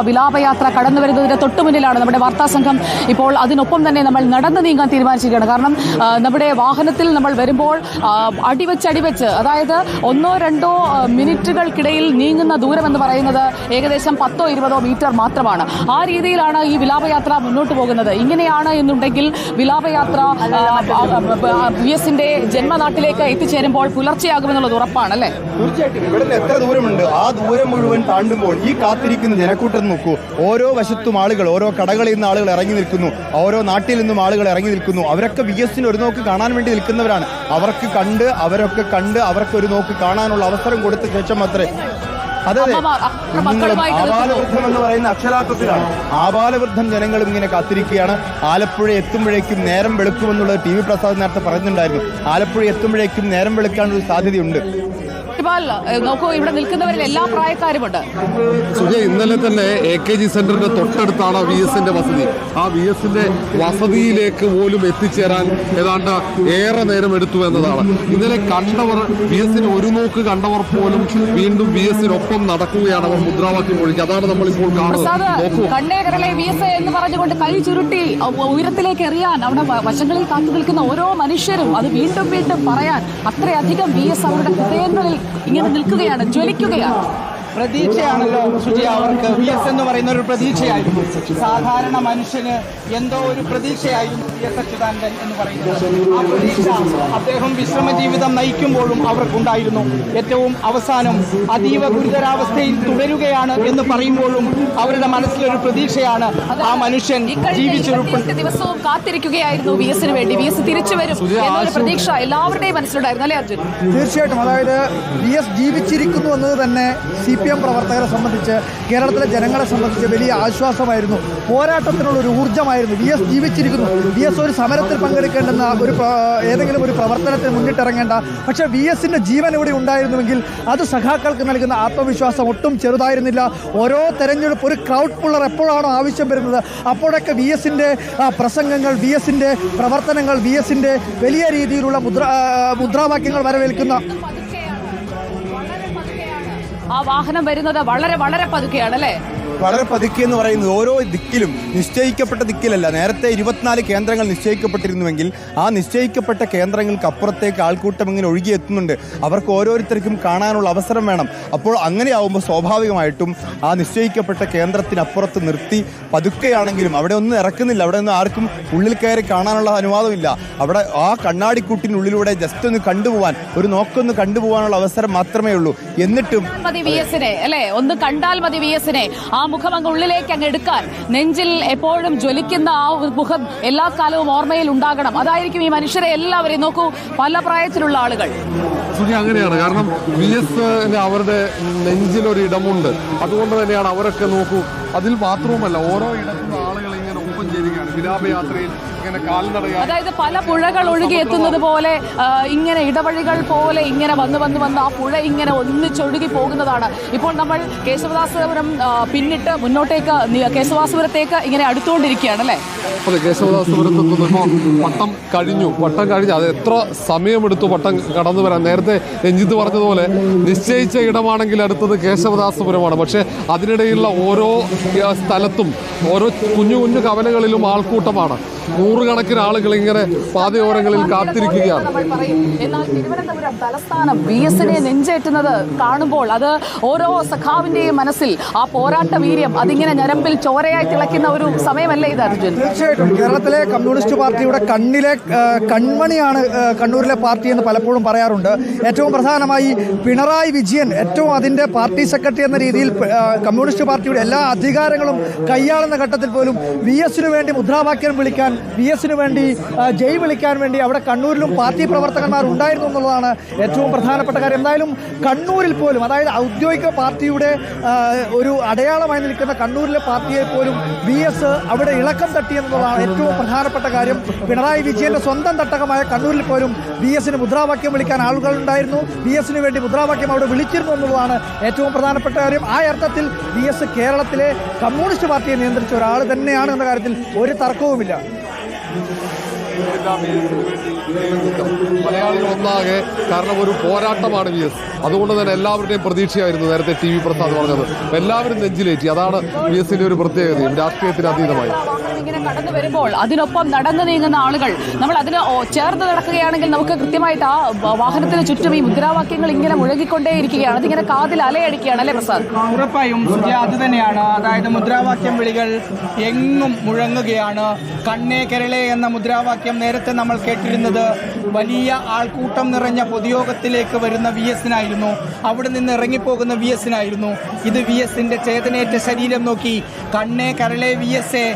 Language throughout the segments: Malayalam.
വിലാപയാത്ര കടന്നു വരുന്നതിന് തൊട്ടുമുന്നിലാണ് നമ്മുടെ വാർത്താ സംഘം. ഇപ്പോൾ അതിനൊപ്പം തന്നെ നമ്മൾ നടന്നു നീങ്ങാൻ തീരുമാനിച്ചിരിക്കുകയാണ്. കാരണം നമ്മുടെ വാഹനത്തിൽ നമ്മൾ വരുമ്പോൾ അടിവെച്ച് അതായത് 1-2 മിനിറ്റുകൾക്കിടയിൽ നീങ്ങുന്ന ദൂരം എന്ന് പറയുന്നത് ഏകദേശം 10-20 മീറ്റർ മാത്രമാണ്. ആ രീതിയിലാണ് ഈ വിലാപയാത്ര മുന്നോട്ട് പോകുന്നത്. ഇങ്ങനെയാണ് എന്നുണ്ടെങ്കിൽ വിലാപയാത്ര VS-ന്റെ ജന്മനാട്ടിലേക്ക് എത്തിച്ചേരുമ്പോൾ പുലർച്ചെയാകുമെന്നുള്ളത് ഉറപ്പാണല്ലേ? തീർച്ചയായിട്ടും. ഇവിടെ എത്ര ദൂരമുണ്ട്, ആ ദൂരം മുഴുവൻ താണ്ടുമ്പോൾ ഈ കാത്തിരിക്കുന്ന ജനക്കൂട്ടം നോക്കൂ. ഓരോ വശത്തും ആളുകൾ, ഓരോ കടകളിൽ നിന്ന് ആളുകൾ ഇറങ്ങി നിൽക്കുന്നു, ഓരോ നാട്ടിൽ നിന്നും ആളുകൾ ഇറങ്ങി നിൽക്കുന്നു. അവരൊക്കെ VS-ന് ഒരു നോക്ക് കാണാൻ വേണ്ടി നിൽക്കുന്നവരാണ്. അവരൊക്കെ കണ്ട് അവർക്ക് ഒരു നോക്ക് കാണാനുള്ള അവസരം കൊടുത്ത ശേഷം മാത്രമേ. അതെ, ആബാലവൃദ്ധം എന്ന് പറയുന്ന അക്ഷരാർത്ഥത്തിലാണ്. ആബാലവൃദ്ധം ജനങ്ങളും ഇങ്ങനെ കാത്തിരിക്കുകയാണ്. ആലപ്പുഴ എത്തുമ്പോഴേക്കും നേരം വെളുക്കുമെന്നുള്ളത് TV പ്രസാദ് നേരത്തെ പറയുന്നുണ്ടായിരുന്നു. ആലപ്പുഴ എത്തുമ്പോഴേക്കും നേരം വെളുക്കാനൊരു സാധ്യതയുണ്ട്. നോക്കൂ, ഇവിടെ നിൽക്കുന്നവരിൽ എല്ലാ പ്രായക്കാരുമുണ്ട്. സുജയ്, ഇന്നലെ തന്നെ AKG സെന്ററിന്റെ തൊട്ടടുത്താണ് VS-ന്റെ വസതി. ആ VS-ന്റെ വസതിയിലേക്ക് പോലും എത്തിച്ചേരാൻ ഏതാണ്ട് ഏറെ നേരം എടുത്തു എന്നതാണ്. ഇന്നലെ കണ്ടവർ, VS-ന് ഒരു നോക്ക് കണ്ടവർ പോലും വീണ്ടും VS-നൊപ്പം നടക്കുകയാണ്. അവർ മുദ്രാവാക്യം ഒഴുകി. അതാണ് നമ്മളിപ്പോൾ കാണുന്നത്. കണ്ണേകരളെ VS എന്ന് പറഞ്ഞുകൊണ്ട് കൈ ചുരുട്ടി ഉയരത്തിലേക്ക് എറിയാൻ അവിടെ വശങ്ങളിൽ കാത്തു നിൽക്കുന്ന ഓരോ മനുഷ്യരും അത് വീണ്ടും വീണ്ടും പറയാൻ അത്രയധികം VS അവരുടെ ഹൃദയങ്ങളിൽ ഇങ്ങനെ നിൽക്കുകയാണ്, ജ്വലിക്കുകയാണ്. പ്രതീക്ഷയാണല്ലോ സുജി, അവർക്ക് VS എന്ന് പറയുന്ന ഒരു പ്രതീക്ഷയായിരുന്നു. സാധാരണ മനുഷ്യന് എന്തോ ഒരു പ്രതീക്ഷയായിരുന്നു VS അച്യുതാനന്ദൻ എന്ന് പറയുന്നത്. ആ പ്രതീക്ഷ അദ്ദേഹം വിശ്രമ ജീവിതം നയിക്കുമ്പോഴും അവർക്കുണ്ടായിരുന്നു. ഏറ്റവും അവസാനം അതീവ ഗുരുതരാവസ്ഥയിൽ തുടരുകയാണ് എന്ന് പറയുമ്പോഴും അവരുടെ മനസ്സിലൊരു പ്രതീക്ഷയാണ്. ആ മനുഷ്യൻ ജീവിച്ചിരിപ്പുണ്ട്. ദിവസവും കാത്തിരിക്കുകയായിരുന്നു VS-ന് വേണ്ടി. VS തിരിച്ചു വരും എന്നൊരു പ്രതീക്ഷ എല്ലാവരുടെയും മനസ്സിലുണ്ടായിരുന്നു, അല്ലേ അർജുൻ? തീർച്ചയായിട്ടും. അതായത് VS ജീവിച്ചിരിക്കുന്നു എന്നത് തന്നെ CPM പ്രവർത്തകരെ സംബന്ധിച്ച്, കേരളത്തിലെ ജനങ്ങളെ സംബന്ധിച്ച് വലിയ ആശ്വാസമായിരുന്നു. പോരാട്ടത്തിനുള്ള ഒരു ഊർജ്ജമായിരുന്നു. VS ജീവിച്ചിരിക്കുന്നു. VS ഒരു സമരത്തിൽ പങ്കെടുക്കേണ്ടുന്ന ഏതെങ്കിലും ഒരു പ്രവർത്തനത്തിന് മുന്നിട്ടിറങ്ങേണ്ട. പക്ഷേ VS-ന്റെ ജീവൻ ഇവിടെ ഉണ്ടായിരുന്നുവെങ്കിൽ അത് സഖാക്കൾക്ക് നൽകുന്ന ആത്മവിശ്വാസം ഒട്ടും ചെറുതായിരുന്നില്ല. ഓരോ തെരഞ്ഞെടുപ്പ് ഒരു ക്രൗഡ് പുള്ളർ എപ്പോഴാണോ ആവശ്യം വരുന്നത് അപ്പോഴൊക്കെ VS-ന്റെ പ്രസംഗങ്ങൾ, VS-ന്റെ പ്രവർത്തനങ്ങൾ, VS-ന്റെ വലിയ രീതിയിലുള്ള മുദ്രാവാക്യങ്ങൾ വരവേൽക്കുന്ന. ആ വാഹനം വരുന്നത് വളരെ വളരെ പതുക്കെയാണ്, അല്ലേ? വളരെ പതുക്കെ എന്ന് പറയുന്നത് ഓരോ ദിക്കിലും നിശ്ചയിക്കപ്പെട്ട ദിക്കിലല്ല. നേരത്തെ 24 കേന്ദ്രങ്ങൾ നിശ്ചയിക്കപ്പെട്ടിരുന്നുവെങ്കിൽ ആ നിശ്ചയിക്കപ്പെട്ട കേന്ദ്രങ്ങൾക്ക് അപ്പുറത്തേക്ക് ആൾക്കൂട്ടം ഇങ്ങനെ ഒഴുകിയെത്തുന്നുണ്ട്. അവർക്ക് ഓരോരുത്തർക്കും കാണാനുള്ള അവസരം വേണം. അപ്പോൾ അങ്ങനെയാവുമ്പോൾ സ്വാഭാവികമായിട്ടും ആ നിശ്ചയിക്കപ്പെട്ട കേന്ദ്രത്തിനപ്പുറത്ത് നിർത്തി പതുക്കെയാണെങ്കിലും അവിടെ ഒന്നും ഇറക്കുന്നില്ല. അവിടെ ഒന്നും ആർക്കും ഉള്ളിൽ കയറി കാണാനുള്ള അനുവാദമില്ല. അവിടെ ആ കണ്ണാടിക്കൂട്ടിനുള്ളിലൂടെ ജസ്റ്റ് ഒന്ന് കണ്ടുപോകാൻ, ഒരു നോക്കൊന്ന് കണ്ടുപോകാനുള്ള അവസരം മാത്രമേ ഉള്ളൂ. എന്നിട്ടും VS-നെ അല്ലേ, ഒന്ന് കണ്ടാൽ മതി VS-നെ. ആ മുഖം അങ്ങ് ഉള്ളിലേക്ക് അങ്ങ് എടുക്കാൻ, നെഞ്ചിൽ എപ്പോഴും ജ്വലിക്കുന്ന ആ മുഖം എല്ലാ കാലവും ഓർമ്മയിൽ ഉണ്ടാകണം. അതായിരിക്കും ഈ മനുഷ്യരെ എല്ലാവരെയും. നോക്കൂ, പല പ്രായത്തിലുള്ള ആളുകൾ. അങ്ങനെയാണ്. കാരണം VS-ന് അവരുടെ നെഞ്ചിലൊരു ഇടമുണ്ട്. അതുകൊണ്ട് തന്നെയാണ് അവരൊക്കെ നോക്കൂ. അതിൽ മാത്രവുമല്ല, ഓരോ ഇടത്തുന്ന ആളുകൾ ഇങ്ങനെ ഒപ്പം ചേരുകയാണ് വിലാപയാത്രയിൽ. ഇങ്ങനെ കാൽനടയായി, അതായത് പല പുഴകൾ ഒഴുകിയെത്തുന്നത് പോലെ ഇങ്ങനെ ഇടവഴികൾ പോലെ ഇങ്ങനെ വന്ന് ആ പുഴ ഇങ്ങനെ ഒന്നിച്ചൊഴുകി പോകുന്നതാണ്. ഇപ്പോൾ നമ്മൾ കേശവദാസപുരം പിന്നിട്ട് മുന്നോട്ടേക്ക് കേശവദാസപുരത്തേക്ക് ഇങ്ങനെ അടുത്തുകൊണ്ടിരിക്കുകയാണ്, അല്ലേ? അതെ, കേശവദാസപുരത്തെത്തുമ്പോൾ പട്ടം കഴിഞ്ഞു. അത് എത്ര സമയമെടുത്തു പട്ടം കടന്നു വരാൻ? നേരത്തെ രഞ്ജിത്ത് പറഞ്ഞതുപോലെ നിശ്ചയിച്ച ഇടമാണെങ്കിൽ അടുത്തത് കേശവദാസപുരമാണ്. പക്ഷേ അതിനിടയിലുള്ള ഓരോ സ്ഥലത്തും ഓരോ കുഞ്ഞു കുഞ്ഞു കവലകളിലും ആൾക്കൂട്ടമാണ്. നൂറുകണക്കിന് ആളുകൾ ഇങ്ങനെ പാതയോരങ്ങളിൽ കാത്തിരിക്കുകയാണ്. എന്നാൽ തിരുവനന്തപുരം തലസ്ഥാനം VS-നെ നെഞ്ചേറ്റുന്നത് കാണുമ്പോൾ അത് ഓരോ സഖാവിന്റെയും മനസ്സിൽ ആ പോരാട്ട വീര്യം അതിങ്ങനെ ഞരമ്പിൽ ചോരയായി തിളയ്ക്കുന്ന ഒരു സമയമല്ലേ ഇത്, അർജുൻ? തീർച്ചയായിട്ടും. കേരളത്തിലെ കമ്മ്യൂണിസ്റ്റ് പാർട്ടിയുടെ കണ്ണിലെ കൺമണിയാണ് കണ്ണൂരിലെ പാർട്ടി എന്ന് പലപ്പോഴും പറയാറുണ്ട്. ഏറ്റവും പ്രധാനമായി പിണറായി വിജയൻ ഏറ്റവും അതിൻ്റെ പാർട്ടി സെക്രട്ടറി എന്ന രീതിയിൽ കമ്മ്യൂണിസ്റ്റ് പാർട്ടിയുടെ എല്ലാ അധികാരങ്ങളും കൈയാളുന്ന ഘട്ടത്തിൽ പോലും VS-ന് വേണ്ടി മുദ്രാവാക്യം വിളിക്കാൻ, VS-ന് വേണ്ടി ജയ് വിളിക്കാൻ വേണ്ടി അവിടെ കണ്ണൂരിലും പാർട്ടി പ്രവർത്തകന്മാർ ഉണ്ടായിരുന്നു എന്നുള്ളതാണ് ഏറ്റവും പ്രധാനപ്പെട്ട കാര്യം. എന്തായാലും കണ്ണൂരിൽ പോലും, അതായത് ഔദ്യോഗിക പാർട്ടിയുടെ ഒരു അടയാളമായി നിൽക്കുന്ന കണ്ണൂരിലെ പാർട്ടിയെ പോലും VS അവിടെ ഇളക്കം തട്ടിയെന്നുള്ളതാണ് ഏറ്റവും പ്രധാനപ്പെട്ട കാര്യം. പിണറായി വിജയന്റെ സ്വന്തം തട്ടകമായ കണ്ണൂരിൽ പോലും VS-ന് മുദ്രാവാക്യം വിളിക്കാൻ ആളുകളുണ്ടായിരുന്നു. VS-ന് വേണ്ടി മുദ്രാവാക്യം അവിടെ വിളിച്ചിരുന്നു എന്നുള്ളതാണ് ഏറ്റവും പ്രധാനപ്പെട്ട കാര്യം. ആ അർത്ഥത്തിൽ VS കേരളത്തിലെ കമ്മ്യൂണിസ്റ്റ് പാർട്ടിയെ നിയന്ത്രിച്ച ഒരാൾ തന്നെയാണ് എന്ന കാര്യത്തിൽ ഒരു തർക്കവുമില്ല. എല്ലാം VS-ന് വേണ്ടി മലയാളികൾ ഒന്നാകെ, കാരണം ഒരു പോരാട്ടമാണ് VS. അതുകൊണ്ട് തന്നെ എല്ലാവരുടെയും പ്രതീക്ഷയായിരുന്നു നേരത്തെ TV പ്രസാദ് പറഞ്ഞത്. എല്ലാവരും നെഞ്ചിലേറ്റി. അതാണ് VS-ന്റെ ഒരു പ്രത്യേകതയും രാഷ്ട്രീയത്തിന് അതീതമായി. ഇങ്ങനെ കടന്നു വരുമ്പോൾ അതിനൊപ്പം നടന്നു നീങ്ങുന്ന ആളുകൾ, നമ്മൾ അതിന് ചേർന്ന് നടക്കുകയാണെങ്കിൽ നമുക്ക് കൃത്യമായിട്ട് ആ വാഹനത്തിന് ചുറ്റും ഈ മുദ്രാവാക്യങ്ങൾ ഇങ്ങനെ മുഴങ്ങിക്കൊണ്ടേയിരിക്കുകയാണ്. അതിങ്ങനെ കാതിൽ അലയടിക്കുകയാണ് അല്ലേ പ്രസാദ്? ഉറപ്പായും അത് തന്നെയാണ്. അതായത് മുദ്രാവാക്യം വിളികൾ എങ്ങും മുഴങ്ങുകയാണ്. കണ്ണേ കേരളേ എന്ന മുദ്രാവാക്യം നേരത്തെ നമ്മൾ കേട്ടിരുന്നത് വലിയ ആൾക്കൂട്ടം നിറഞ്ഞ പൊതുയോഗത്തിലേക്ക് വരുന്ന VS-നായിരുന്നു. അവിടെ നിന്ന് ഇറങ്ങിപ്പോകുന്ന VS-നായിരുന്നു. ഇത് VS-ന്റെ ചേതനേറ്റ ശരീരം നോക്കി കണ്ണേ കരളേ VS-എ,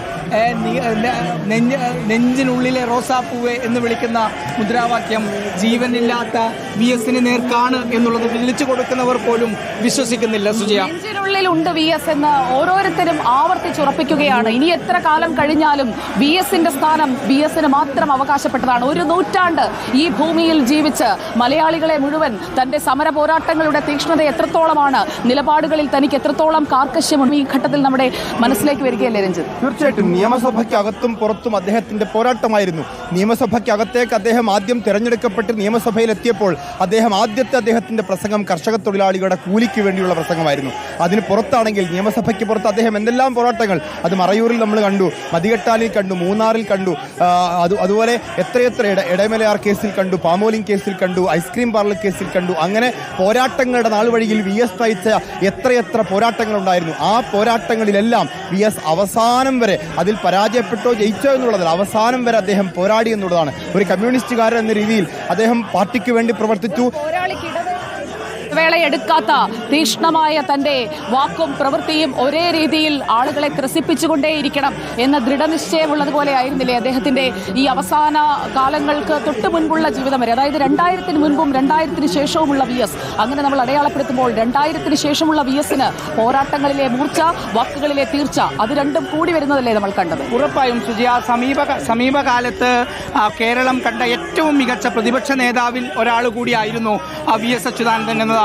നെഞ്ചിനുള്ളിലെ റോസാപ്പൂവെ എന്ന് വിളിക്കുന്ന മുദ്രാവാക്യം ജീവനില്ലാത്ത VS-ന് നേർക്കാണ് എന്നുള്ളത് വിളിച്ചു കൊടുക്കുന്നവർ പോലും വിശ്വസിക്കുന്നില്ല. സുജയ, നെഞ്ചിനുള്ളിലുണ്ട് VS എന്ന് ഓരോരുത്തരും ആവർത്തിച്ചുറപ്പിക്കുകയാണ്. ഇനി എത്ര കാലം കഴിഞ്ഞാലും VS-ന്റെ സ്ഥാനം VS-ന് മാത്രം അവകാശപ്പെട്ടതാണ്. ഒരു നൂറ്റാണ്ട് ഈ ഭൂമിയിൽ ജീവിച്ച് മലയാളികളെ മുഴുവൻ തന്റെ സമര പോരാട്ടങ്ങളുടെ തീക്ഷ്ണത എത്രത്തോളമാണ്, നിലപാടുകളിൽ തനിക്ക് എത്രത്തോളം കാർക്കശ്യമുണ്ട് ഈ ഘട്ടത്തിൽ നമ്മുടെ മനസ്സിലേക്ക് വരികയല്ലേ രഞ്ജിത്ത്? തീർച്ചയായിട്ടും നിയമസഭയ്ക്കകത്തും പുറത്തും അദ്ദേഹത്തിന്റെ പോരാട്ടമായിരുന്നു. നിയമസഭയ്ക്കകത്തേക്ക് അദ്ദേഹം ആദ്യം തിരഞ്ഞെടുക്കപ്പെട്ട് നിയമസഭയിലെത്തിയപ്പോൾ അദ്ദേഹത്തിന്റെ പ്രസംഗം കർഷക തൊഴിലാളികളുടെ കൂലിക്ക് വേണ്ടിയുള്ള പ്രസംഗമായിരുന്നു. അതിന് പുറത്താണെങ്കിൽ നിയമസഭയ്ക്ക് പുറത്ത് അദ്ദേഹം എന്തെല്ലാം പോരാട്ടങ്ങൾ, അത് മറയൂരിൽ നമ്മൾ കണ്ടു, മതികെട്ടാലിൽ കണ്ടു, മൂന്നാറിൽ കണ്ടു, അതുപോലെ എത്രയെത്ര ഇടമലയാർ കേസിൽ കണ്ടു, പാമോലിംഗ് കേസിൽ കണ്ടു, ഐസ്ക്രീം പാർലർ കേസിൽ കണ്ടു. അങ്ങനെ പോരാട്ടങ്ങളുടെ നാൾ വഴിയിൽ VS നയിച്ച എത്രയെത്ര പോരാട്ടങ്ങളുണ്ടായിരുന്നു. ആ പോരാട്ടങ്ങളിലെല്ലാം VS അവസാനം വരെ, അതിൽ പരാജയപ്പെട്ടോ ജയിച്ചോ എന്നുള്ളതിൽ അവസാനം വരെ അദ്ദേഹം പോരാടി എന്നുള്ളതാണ്. ഒരു കമ്മ്യൂണിസ്റ്റുകാരൻ എന്ന രീതിയിൽ അദ്ദേഹം പാർട്ടിക്ക് വേണ്ടി പ്രവർത്തിച്ചു. വേളയെടുക്കാത്ത തീക്ഷ്ണമായ തന്റെ വാക്കും പ്രവൃത്തിയും ഒരേ രീതിയിൽ ആളുകളെ ത്രസിപ്പിച്ചുകൊണ്ടേയിരിക്കണം എന്ന ദൃഢനിശ്ചയമുള്ളതുപോലെ ആയിരുന്നില്ലേ അദ്ദേഹത്തിന്റെ ഈ അവസാന കാലങ്ങൾക്ക് തൊട്ട് മുൻപുള്ള ജീവിതം വരെ? അതായത് 2000-ന് മുൻപും 2000-ന് ശേഷവുമുള്ള VS. അങ്ങനെ നമ്മൾ അടയാളപ്പെടുത്തുമ്പോൾ 2000-ന് ശേഷമുള്ള VS-ന് പോരാട്ടങ്ങളിലെ മൂർച്ച, വാക്കുകളിലെ തീർച്ച, അത് രണ്ടും കൂടി വരുന്നതല്ലേ നമ്മൾ കണ്ടത്? ഉറപ്പായും സുജയ, സമീപകാലത്ത് കേരളം കണ്ട ഏറ്റവും മികച്ച പ്രതിപക്ഷ നേതാവിൽ ഒരാൾ കൂടിയായിരുന്നു VS അച്യുതാനന്ദൻ എന്നതാണ്.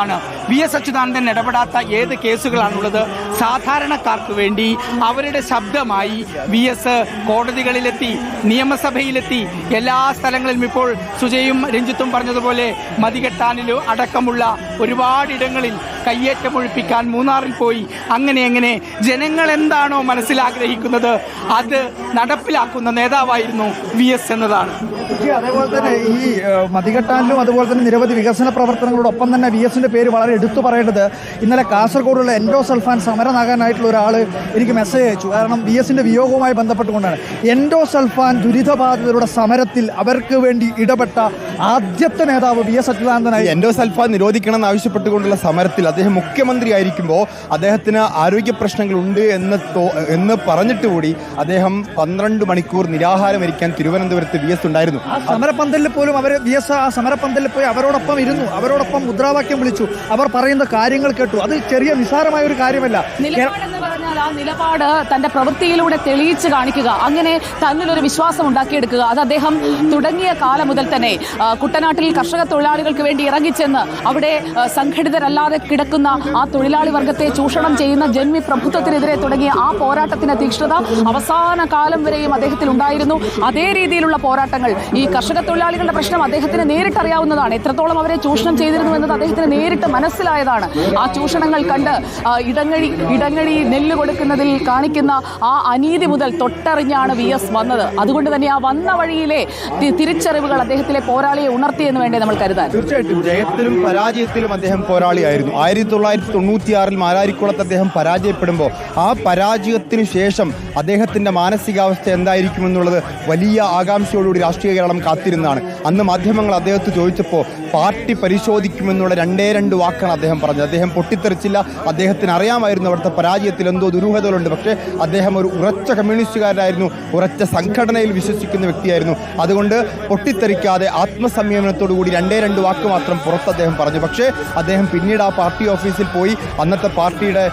VS അച്യുതാനന്ദൻ ഇടപെടാത്ത ഏത് കേസുകളാണുള്ളത്? സാധാരണക്കാർക്ക് വേണ്ടി അവരുടെ ശബ്ദമായി VS കോടതികളിലെത്തി, നിയമസഭയിലെത്തി, എല്ലാ സ്ഥലങ്ങളിലും. ഇപ്പോൾ സുജയും രഞ്ജിത്തും പറഞ്ഞതുപോലെ മതികെട്ടാനിലും അടക്കമുള്ള ഒരുപാടിടങ്ങളിൽ കയ്യേറ്റമൊഴിപ്പിക്കാൻ മൂന്നാറിൽ പോയി. അങ്ങനെ ജനങ്ങൾ എന്താണോ മനസ്സിലാഗ്രഹിക്കുന്നത് അത് നടപ്പിലാക്കുന്ന നേതാവായിരുന്നു VS എന്നതാണ്. അതേപോലെ തന്നെ ഈ മതികെട്ടാനിലും അതുപോലെ തന്നെ നിരവധി വികസന പ്രവർത്തനങ്ങളോടൊപ്പം തന്നെ VS-ന്റെ പേര് വളരെ എടുത്തു പറയേണ്ടത്, ഇന്നലെ കാസർഗോഡുള്ള എൻഡോസൾഫാൻ സമരനാകാനായിട്ടുള്ള ഒരാൾ എനിക്ക് മെസ്സേജ് അയച്ചു. കാരണം VS-ന്റെ വിയോഗവുമായി ബന്ധപ്പെട്ടുകൊണ്ടാണ്. എൻഡോസൾഫാൻ ദുരിതബാധിതരുടെ സമരത്തിൽ അവർക്ക് വേണ്ടി ഇടപെട്ട ആദ്യത്തെ നേതാവ് VS അച്യുതാനന്ദനായി. എൻഡോസൾഫാൻ നിരോധിക്കണം എന്നാവശ്യപ്പെട്ടുകൊണ്ടുള്ള സമരത്തിൽ അദ്ദേഹം മുഖ്യമന്ത്രിയായിരിക്കുമ്പോൾ അദ്ദേഹത്തിന് ആരോഗ്യ പ്രശ്നങ്ങളുണ്ട് എന്ന് പറഞ്ഞിട്ട് കൂടി അദ്ദേഹം 12 മണിക്കൂർ നിരാഹാരം ഇരിക്കാൻ തിരുവനന്തപുരത്ത് VS ഉണ്ടായിരുന്നു. സമരപന്തലിൽ പോലും VS ആ സമരപന്തലിൽ പോയി അവരോടൊപ്പം ഇരുന്നു, അവരോടൊപ്പം മുദ്രാവാക്യം വിളിച്ചു, അവർ പറയുന്ന കാര്യങ്ങൾ കേട്ടു. അത് ചെറിയ നിസ്സാരമായ ഒരു കാര്യമല്ല. നിലപാടെന്ന് പറഞ്ഞാൽ ആ നിലപാട് തന്റെ പ്രവൃത്തിയിലൂടെ തെളിയിച്ച് കാണിക്കുക, അങ്ങനെ തന്നിലൊരു വിശ്വാസം ഉണ്ടാക്കിയെടുക്കുക. അത് അദ്ദേഹം തുടങ്ങിയ കാലം മുതൽ തന്നെ കുട്ടനാട്ടിൽ കർഷക തൊഴിലാളികൾക്ക് വേണ്ടി ഇറങ്ങിച്ചെന്ന് അവിടെ സംഘടിതരല്ലാതെ കിടക്കുന്ന ആ തൊഴിലാളി വർഗത്തെ ചൂഷണം ചെയ്യുന്ന ജന്മി പ്രഭുത്വത്തിനെതിരെ തുടങ്ങിയ ആ പോരാട്ടത്തിന്റെ തീക്ഷ്ണത അവസാന കാലം വരെയും അദ്ദേഹത്തിൽ ഉണ്ടായിരുന്നു. അതേ രീതിയിലുള്ള പോരാട്ടങ്ങൾ, ഈ കർഷക തൊഴിലാളികളുടെ പ്രശ്നം അദ്ദേഹത്തിന് നേരിട്ടറിയാവുന്നതാണ്. എത്രത്തോളം അവരെ ചൂഷണം ചെയ്തിരുന്നു എന്നത് അദ്ദേഹത്തിന് നേരിട്ട് മനസ്സിലായതാണ്. ആ ചൂഷണങ്ങൾ കണ്ട് ഇടങ്ങഴി നെല്ല് കൊടുക്കുന്നതിൽ കാണിക്കുന്ന ആ അനീതി മുതൽ തൊട്ടറിഞ്ഞാണ് VS വന്നത്. അതുകൊണ്ട് തന്നെ ആ വന്ന വഴിയിലെ തിരിച്ചറിവുകൾ അദ്ദേഹത്തിലെ പോരാളിയെ ഉണർത്തിയെന്ന് വേണ്ടേ നമ്മൾ കരുതാൻ? തീർച്ചയായിട്ടും ജയത്തിലും പരാജയത്തിലും അദ്ദേഹം പോരാളിയായിരുന്നു. 1996 മാരാരിക്കുളത്ത് അദ്ദേഹം പരാജയപ്പെടുമ്പോൾ ആ പരാജയത്തിന് ശേഷം അദ്ദേഹത്തിന്റെ മാനസികാവസ്ഥ എന്തായിരിക്കുമെന്നുള്ളത് വലിയ ആകാംക്ഷയോടുകൂടി രാഷ്ട്രീയ കേരളം കാത്തിരുന്നതാണ്. അന്ന് മാധ്യമങ്ങൾ അദ്ദേഹത്തെ ചോദിച്ചപ്പോൾ പാർട്ടി പരിശോധിക്കുമെന്നുള്ള 2 വാക്കാണ് അദ്ദേഹം പറഞ്ഞത്. അദ്ദേഹം പൊട്ടിത്തെറിച്ചില്ല. അദ്ദേഹത്തിന് അറിയാമായിരുന്നു അവിടുത്തെ പരാജയത്തിൽ എന്തോ ദുരൂഹതകളുണ്ട്. പക്ഷേ അദ്ദേഹം ഒരു ഉറച്ച കമ്മ്യൂണിസ്റ്റുകാരനായിരുന്നു, ഉറച്ച സംഘടനയിൽ വിശ്വസിക്കുന്ന വ്യക്തിയായിരുന്നു. അതുകൊണ്ട് പൊട്ടിത്തെറിക്കാതെ ആത്മസംയമനത്തോടുകൂടി 2 വാക്ക് മാത്രം പുറത്ത് അദ്ദേഹം പറഞ്ഞു. പക്ഷേ അദ്ദേഹം പിന്നീട് ആ പാർട്ടി ഓഫീസിൽ പോയി അന്നത്തെ പാർട്ടിയുടെ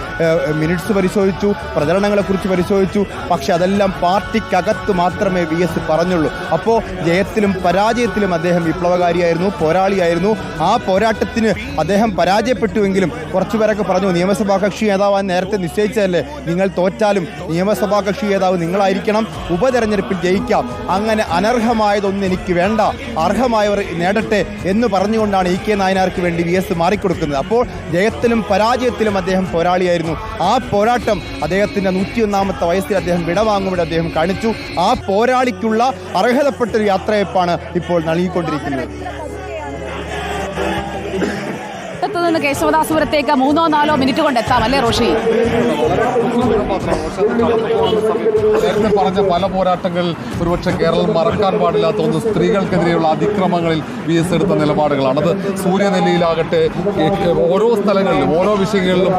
മിനിറ്റ്സ് പരിശോധിച്ചു, പ്രചരണങ്ങളെക്കുറിച്ച് പരിശോധിച്ചു. പക്ഷെ അതെല്ലാം പാർട്ടിക്കകത്ത് മാത്രമേ VS പറഞ്ഞുള്ളൂ. അപ്പോൾ ജയത്തിലും പരാജയത്തിലും അദ്ദേഹം വിപ്ലവകാരിയായിരുന്നു, പോരാളിയായിരുന്നു. ആ പോരാട്ടത്തിന് അദ്ദേഹം പരാജയപ്പെട്ടുവെങ്കിലും കുറച്ചുപേരൊക്കെ പറഞ്ഞു നിയമസഭാ കക്ഷി നേതാവാൻ നേരത്തെ നിശ്ചയിച്ചതല്ലേ, നിങ്ങൾ തോറ്റാലും നിയമസഭാ കക്ഷി നേതാവ് നിങ്ങളായിരിക്കണം, ഉപതെരഞ്ഞെടുപ്പിൽ ജയിക്കാം, അങ്ങനെ അനർഹമായതൊന്നും എനിക്ക് വേണ്ട, അർഹമായവർ നേടട്ടെ എന്ന് പറഞ്ഞുകൊണ്ടാണ് ഇ കെ നായനാർക്ക് വേണ്ടി VS മാറിക്കൊടുക്കുന്നത്. അപ്പോൾ ജയത്തിലും പരാജയത്തിലും അദ്ദേഹം പോരാളിയായിരുന്നു. ആ പോരാട്ടം അദ്ദേഹത്തിൻ്റെ 101ാമത്തെ വയസ്സിൽ അദ്ദേഹം വിടവാങ്ങുമ്പോൾ അദ്ദേഹം കാണിച്ചു. ആ പോരാളിക്കുള്ള അർഹതപ്പെട്ടൊരു യാത്രയപ്പാണ് ഇപ്പോൾ നൽകിക്കൊണ്ടിരിക്കുന്നത്. നിന്ന് കേശവദാസപുരത്തേക്ക് 3-4 മിനിറ്റ് കൊണ്ട് എത്താം അല്ലേ റോഷി? നേരത്തെ പറഞ്ഞ പല പോരാട്ടങ്ങളിൽ ഒരുപക്ഷെ കേരളം മറക്കാൻ പാടില്ലാത്ത ഒന്ന് സ്ത്രീകൾക്കെതിരെയുള്ള അതിക്രമങ്ങളിൽ VS എടുത്ത നിലപാടുകളാണ്. അത് സൂര്യനെല്ലിയിലാകട്ടെ, ഓരോ സ്ഥലങ്ങളിലും ഓരോ വിഷയങ്ങളിലും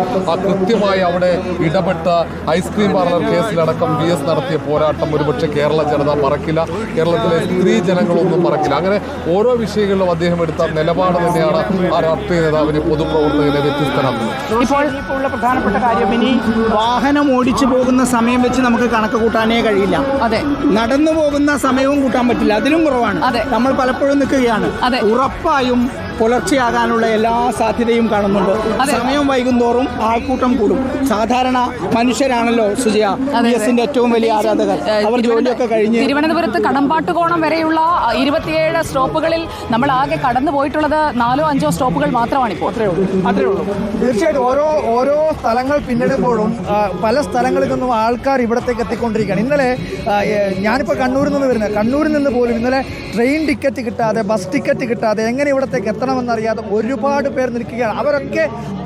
കൃത്യമായി അവിടെ ഇടപെട്ട ഐസ്ക്രീം പാർലർ കേസിലടക്കം VS നടത്തിയ പോരാട്ടം ഒരുപക്ഷെ കേരള ജനത മറക്കില്ല, കേരളത്തിലെ സ്ത്രീ ജനങ്ങളൊന്നും മറക്കില്ല. അങ്ങനെ ഓരോ വിഷയങ്ങളിലും അദ്ദേഹം എടുത്ത നിലപാട് തന്നെയാണ് ആ രാഷ്ട്രീയ നേതാവിനെ, പൊതുപ്രവർത്തകനെ വ്യത്യസ്തനാക്കുന്നത്. ഇപ്പോൾ ഉള്ള പ്രധാനപ്പെട്ട കാര്യം, ഇനി വാഹനം ഓടിച്ചു പോകുന്ന സമയം വെച്ച് നമുക്ക് കണക്ക് കൂട്ടാനേ കഴിയില്ല. അതെ, നടന്നു പോകുന്ന സമയവും കൂട്ടാൻ പറ്റില്ല, അതിലും കുറവാണ്. അതെ, നമ്മൾ പലപ്പോഴും നിൽക്കുകയാണ്. അതെ, ഉറപ്പായും പുലർച്ചെയാകാനുള്ള എല്ലാ സാധ്യതയും കാണുന്നുണ്ട്. സമയം വൈകുന്തോറും ആൾക്കൂട്ടം കൂടും. സാധാരണ മനുഷ്യരാണല്ലോ സുജയ VSന്റെ ഏറ്റവും വലിയ ആരാധകർ. അവർ ജോലിയൊക്കെ കഴിഞ്ഞ് തിരുവനന്തപുരത്ത് കടമ്പാട്ടുകോണം വരെയുള്ള 27 സ്റ്റോപ്പുകളിൽ നമ്മൾ ആകെ കടന്നു പോയിട്ടുള്ളത് 4-5 സ്റ്റോപ്പുകൾ മാത്രമാണ് ഇപ്പോൾ. അത്രേ ഉള്ളൂ. തീർച്ചയായിട്ടും ഓരോ സ്ഥലങ്ങൾ പിന്നിടുമ്പോഴും പല സ്ഥലങ്ങളിൽ നിന്നും ആൾക്കാർ ഇവിടത്തേക്ക് എത്തിക്കൊണ്ടിരിക്കുകയാണ്. ഇന്നലെ ഞാനിപ്പോൾ കണ്ണൂരിൽ നിന്ന് വരുന്നത്, കണ്ണൂരിൽ നിന്ന് പോലും ഇന്നലെ ട്രെയിൻ ടിക്കറ്റ് കിട്ടാതെ, ബസ് ടിക്കറ്റ് കിട്ടാതെ എങ്ങനെ ഇവിടത്തേക്ക് എത്തണമെന്നറിയാതെ ഒരുപാട് പേർ നിൽക്കുകയാണ്.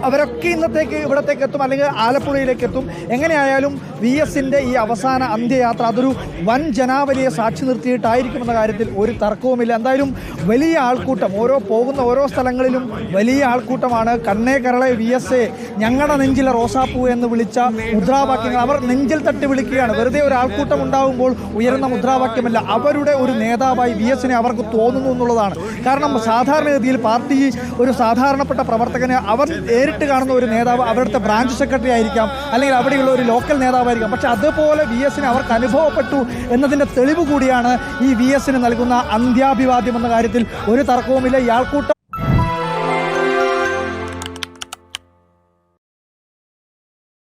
അവരൊക്കെ ഇന്നത്തേക്ക് ഇവിടത്തേക്ക് എത്തും, അല്ലെങ്കിൽ ആലപ്പുഴയിലേക്ക് എത്തും. എങ്ങനെയായാലും VSന്റെ ഈ അവസാന അന്ത്യയാത്ര അതൊരു വൻ ജനാവലിയെ സാക്ഷി നിർത്തിയിട്ടായിരിക്കുമെന്ന കാര്യത്തിൽ ഒരു തർക്കവുമില്ല. എന്തായാലും വലിയ ആൾക്കൂട്ടം, പോകുന്ന ഓരോ സ്ഥലങ്ങളിലും വലിയ ആൾക്കൂട്ടമാണ്. കണ്ണേ കരളെ VS, ഞങ്ങളുടെ നെഞ്ചിലെ റോസാപ്പൂ എന്ന് വിളിച്ച മുദ്രാവാക്യങ്ങൾ അവർ നെഞ്ചിൽ തട്ടി വിളിക്കുകയാണ്. വെറുതെ ഒരു ആൾക്കൂട്ടം ഉണ്ടാകുമ്പോൾ ഉയരുന്ന മുദ്രാവാക്യമല്ല, അവരുടെ ഒരു നേതാവായി VSനെ അവർക്ക് തോന്നുന്നു എന്നുള്ളതാണ്. കാരണം സാധാരണഗതിയിൽ പാർട്ടി ഒരു സാധാരണപ്പെട്ട പ്രവർത്തകനെ അവർ നേരിട്ട് കാണുന്ന ഒരു നേതാവ് അവിടുത്തെ ബ്രാഞ്ച് സെക്രട്ടറി ആയിരിക്കാം, അല്ലെങ്കിൽ അവിടെയുള്ള ഒരു ലോക്കൽ നേതാവായിരിക്കാം. പക്ഷെ അതുപോലെ VSനെ അവർക്ക് അനുഭവപ്പെട്ടു എന്നതിൻ്റെ തെളിവ് കൂടിയാണ് ഈ VSന് നൽകുന്ന അന്ത്യാഭിവാദ്യം എന്ന കാര്യത്തിൽ ഒരു തർക്കവുമില്ല. ഈ ആൾക്കൂട്ടം